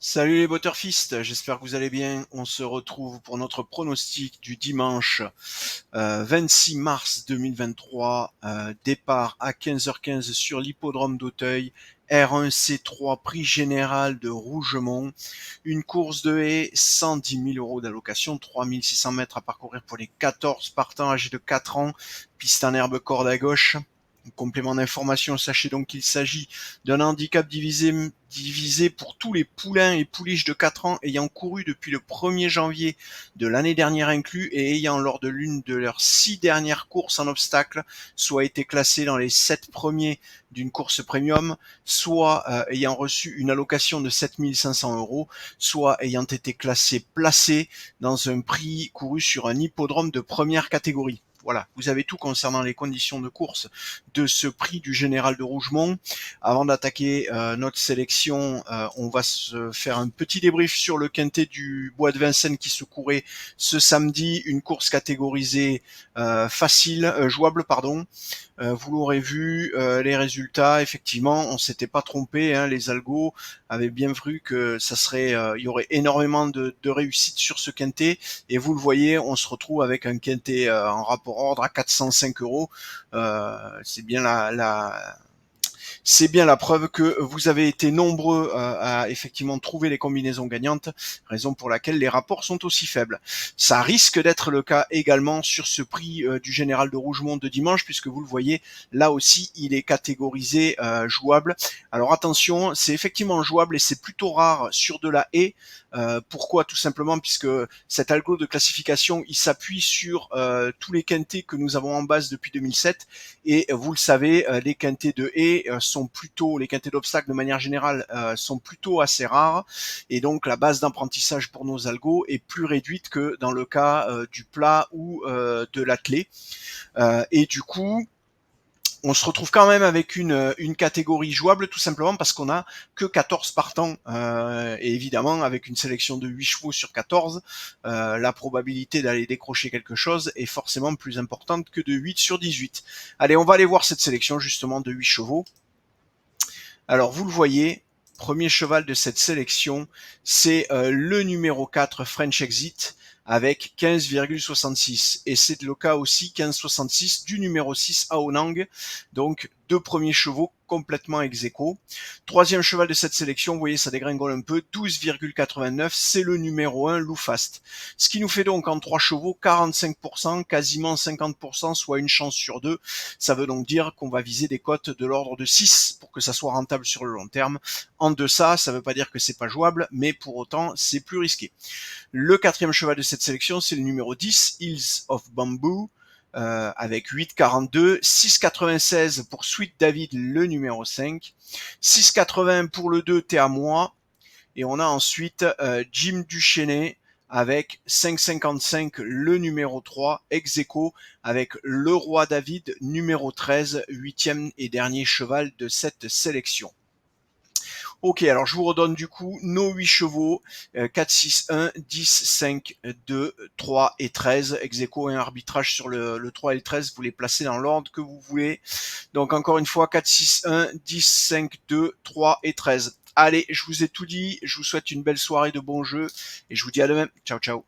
Salut les Butterfist, j'espère que vous allez bien. On se retrouve pour notre pronostic du dimanche 26 mars 2023. Départ à 15h15 sur l'hippodrome d'Auteuil. R1C3 prix général de Rougemont. Une course de haies, 110 000 euros d'allocation, 3600 mètres à parcourir pour les 14 partants âgés de 4 ans. Piste en herbe, corde à gauche. Complément d'information, sachez donc qu'il s'agit d'un handicap divisé pour tous les poulains et pouliches de 4 ans ayant couru depuis le 1er janvier de l'année dernière inclus et ayant lors de l'une de leurs 6 dernières courses en obstacle soit été classés dans les 7 premiers d'une course premium, soit ayant reçu une allocation de 7 500 euros, soit ayant été placé dans un prix couru sur un hippodrome de première catégorie. Voilà, vous avez tout concernant les conditions de course de ce prix du Général de Rougemont. Avant d'attaquer notre sélection, on va se faire un petit débrief sur le quintet du Bois de Vincennes qui se courait ce samedi, une course catégorisée jouable pardon. Vous l'aurez vu, les résultats, effectivement, on s'était pas trompé, hein, les algos avaient bien vu que ça serait, il y aurait énormément de réussite sur ce quintet, et vous le voyez, on se retrouve avec un quintet en rapport ordre à 405 euros. C'est bien c'est bien la preuve que vous avez été nombreux à effectivement trouver les combinaisons gagnantes, raison pour laquelle les rapports sont aussi faibles. Ça risque d'être le cas également sur ce prix du Général de Rougemont de dimanche, puisque vous le voyez, là aussi, il est catégorisé jouable. Alors attention, c'est effectivement jouable et c'est plutôt rare sur de la haie. Pourquoi? Tout simplement puisque cet algo de classification, il s'appuie sur tous les quintés que nous avons en base depuis 2007, et vous le savez, les quintés de haies sont plutôt, les quintés d'obstacles de manière générale sont plutôt assez rares, et donc la base d'apprentissage pour nos algos est plus réduite que dans le cas du plat ou de l'attelé. Et du coup, on se retrouve quand même avec une catégorie jouable, tout simplement parce qu'on a que 14 partants, et évidemment avec une sélection de 8 chevaux sur 14, la probabilité d'aller décrocher quelque chose est forcément plus importante que de 8 sur 18. Allez, on va aller voir cette sélection justement de 8 chevaux. Alors vous le voyez, premier cheval de cette sélection, c'est le numéro 4 French Exit avec 15,66, et c'est le cas aussi 15,66 du numéro 6 Aonang, donc deux premiers chevaux complètement ex aequo. Troisième cheval de cette sélection, vous voyez, ça dégringole un peu, 12,89, c'est le numéro 1 Loufast. Ce qui nous fait donc en 3 chevaux 45%, quasiment 50%, soit une chance sur deux. Ça veut donc dire qu'on va viser des cotes de l'ordre de 6 pour que ça soit rentable sur le long terme. En deçà, ça veut pas dire que c'est pas jouable, mais pour autant, c'est plus risqué. Le quatrième cheval de cette sélection, c'est le numéro 10, Hills of Bamboo, avec 8,42, 6,96 pour Sweet David, le numéro 5, 6,80 pour le 2, T'es à moi, et on a ensuite Jim Duchesnay avec 5,55 le numéro 3, ex aequo avec le Roi David, numéro 13, huitième et dernier cheval de cette sélection. Ok, alors je vous redonne du coup nos 8 chevaux, 4, 6, 1, 10, 5, 2, 3 et 13, ex aequo et un arbitrage sur le 3 et le 13, vous les placez dans l'ordre que vous voulez. Donc encore une fois, 4, 6, 1, 10, 5, 2, 3 et 13. Allez, je vous ai tout dit, je vous souhaite une belle soirée de bon jeu, et je vous dis à demain. Ciao, ciao.